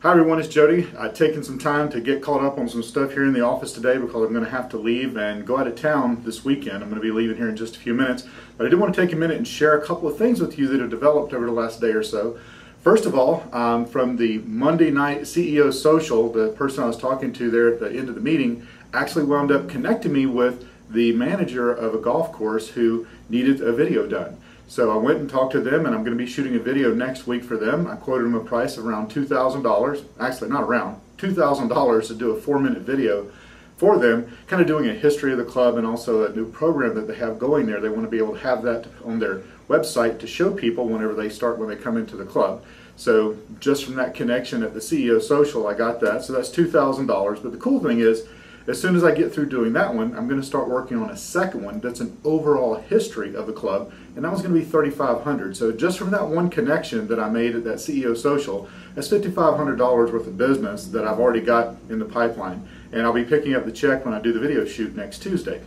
Hi everyone, it's Jody. I've taken some time to get caught up on some stuff here in the office today because I'm going to have to leave and go out of town this weekend. I'm going to be leaving here in just a few minutes. But I did want to take a minute and share a couple of things with you that have developed over the last day or so. First of all, from the Monday night CEO social, the person I was talking to there at the end of the meeting actually wound up connecting me with the manager of a golf course who needed a video done. So I went and talked to them, and I'm going to be shooting a video next week for them. I quoted them a price of around $2,000, actually not around, $2,000 to do a 4-minute video for them, kind of doing a history of the club and also a new program that they have going there. They want to be able to have that on their website to show people whenever they start, when they come into the club. So just from that connection at the CEO social, I got that. So that's $2,000. But the cool thing is, as soon as I get through doing that one, I'm going to start working on a second one that's an overall history of the club, and that was going to be $3,500. So just from that one connection that I made at that CEO social, that's $5,500 worth of business that I've already got in the pipeline, and I'll be picking up the check when I do the video shoot next Tuesday.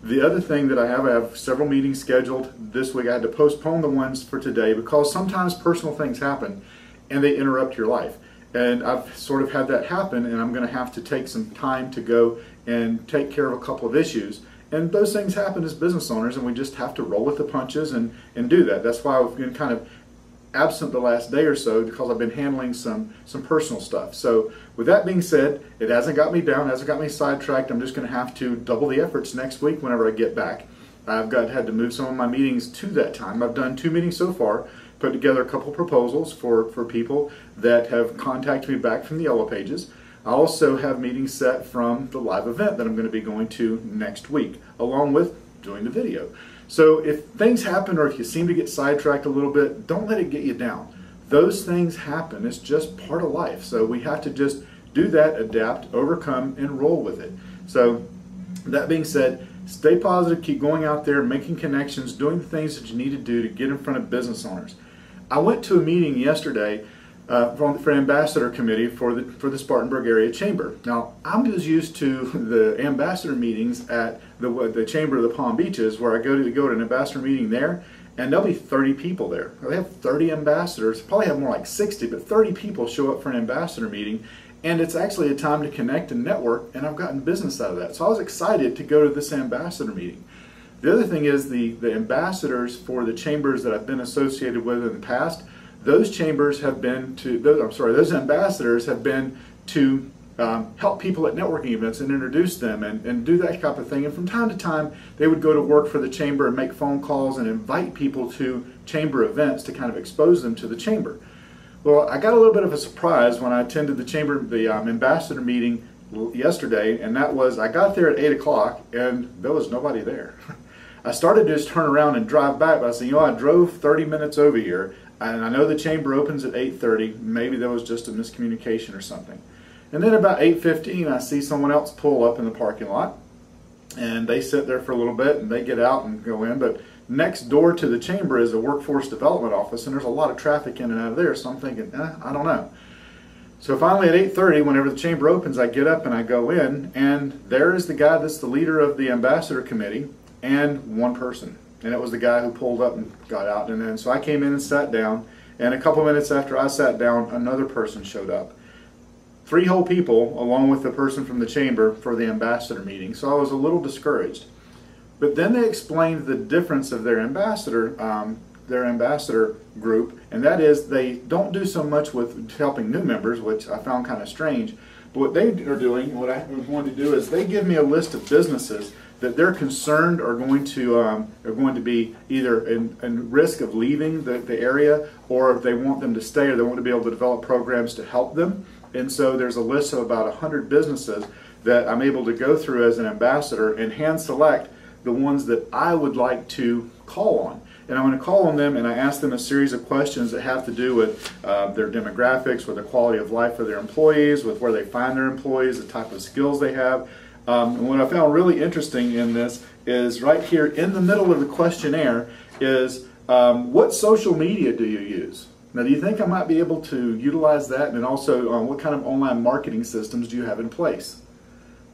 The other thing that I have several meetings scheduled this week. I had to postpone the ones for today because sometimes personal things happen and they interrupt your life. And I've sort of had that happen, and I'm going to have to take some time to go and take care of a couple of issues. And those things happen as business owners, and we just have to roll with the punches and do that. That's why I've been kind of absent the last day or so, because I've been handling some personal stuff. So with that being said, it hasn't got me down, hasn't got me sidetracked. I'm just going to have to double the efforts next week whenever I get back. I've had to move some of my meetings to that time. I've done 2 meetings so far, put together a couple proposals for people that have contacted me back from the Yellow Pages. I also have meetings set from the live event that I'm going to be going to next week, along with doing the video. So if things happen, or if you seem to get sidetracked a little bit, don't let it get you down. Those things happen. It's just part of life. So we have to just do that, adapt, overcome, and roll with it. So that being said, stay positive, keep going out there, making connections, doing the things that you need to do to get in front of business owners. I went to a meeting yesterday for Ambassador Committee for the Spartanburg Area Chamber. Now, I'm just used to the ambassador meetings at the Chamber of the Palm Beaches, where I go to an ambassador meeting there, and there'll be 30 people there. They have 30 ambassadors, probably have more like 60, but 30 people show up for an ambassador meeting, and it's actually a time to connect and network, and I've gotten business out of that. So I was excited to go to this ambassador meeting. The other thing is the ambassadors for the chambers that I've been associated with in the past, those chambers have been to, those ambassadors have been to help people at networking events and introduce them and do that type of thing. And from time to time, they would go to work for the chamber and make phone calls and invite people to chamber events to kind of expose them to the chamber. Well, I got a little bit of a surprise when I attended the ambassador meeting yesterday, and that was, I got there at 8 o'clock and there was nobody there. I started to just turn around and drive back, but I said, you know, I drove 30 minutes over here, and I know the chamber opens at 8:30. Maybe there was just a miscommunication or something. And then about 8:15, I see someone else pull up in the parking lot, and they sit there for a little bit, and they get out and go in. But next door to the chamber is a workforce development office, and there's a lot of traffic in and out of there, so I'm thinking, I don't know. So finally at 8:30, whenever the chamber opens, I get up and I go in, and there is the guy that's the leader of the ambassador committee, and one person, and it was the guy who pulled up and got out. And then so I came in and sat down, and a couple minutes after I sat down, another person showed up. 3 whole people, along with the person from the chamber, for the ambassador meeting. So I was a little discouraged. But then they explained the difference of their ambassador group, and that is they don't do so much with helping new members, which I found kind of strange. But what they are doing, what I was going to do, is they give me a list of businesses that they're concerned are going to be either in risk of leaving the area, or if they want them to stay, or they want to be able to develop programs to help them. And so there's a list of about 100 businesses that I'm able to go through as an ambassador and hand select the ones that I would like to call on. And I'm going to call on them, and I ask them a series of questions that have to do with their demographics, with the quality of life of their employees, with where they find their employees, the type of skills they have. And what I found really interesting in this is right here in the middle of the questionnaire is what social media do you use? Now, do you think I might be able to utilize that? And also, what kind of online marketing systems do you have in place?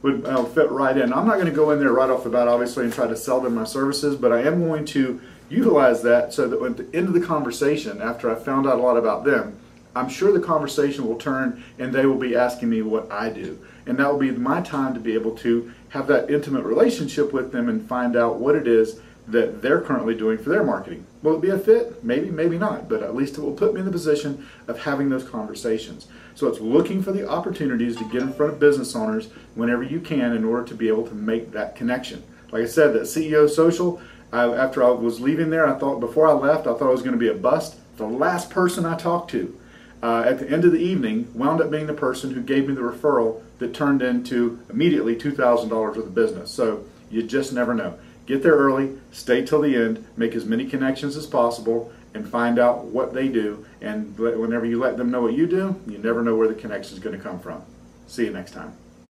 Would fit right in. I'm not going to go in there right off the bat, obviously, and try to sell them my services, but I am going to utilize that so that at the end of the conversation, after I found out a lot about them, I'm sure the conversation will turn and they will be asking me what I do. And that will be my time to be able to have that intimate relationship with them and find out what it is that they're currently doing for their marketing. Will it be a fit? Maybe, maybe not, but at least it will put me in the position of having those conversations. So it's looking for the opportunities to get in front of business owners whenever you can in order to be able to make that connection. Like I said, that CEO social, after I was leaving there, I thought before I left, I thought I was going to be a bust. The last person I talked to at the end of the evening wound up being the person who gave me the referral that turned into immediately $2,000 worth of business. So you just never know. Get there early, stay till the end, make as many connections as possible, and find out what they do. And whenever you let them know what you do, you never know where the connection is going to come from. See you next time.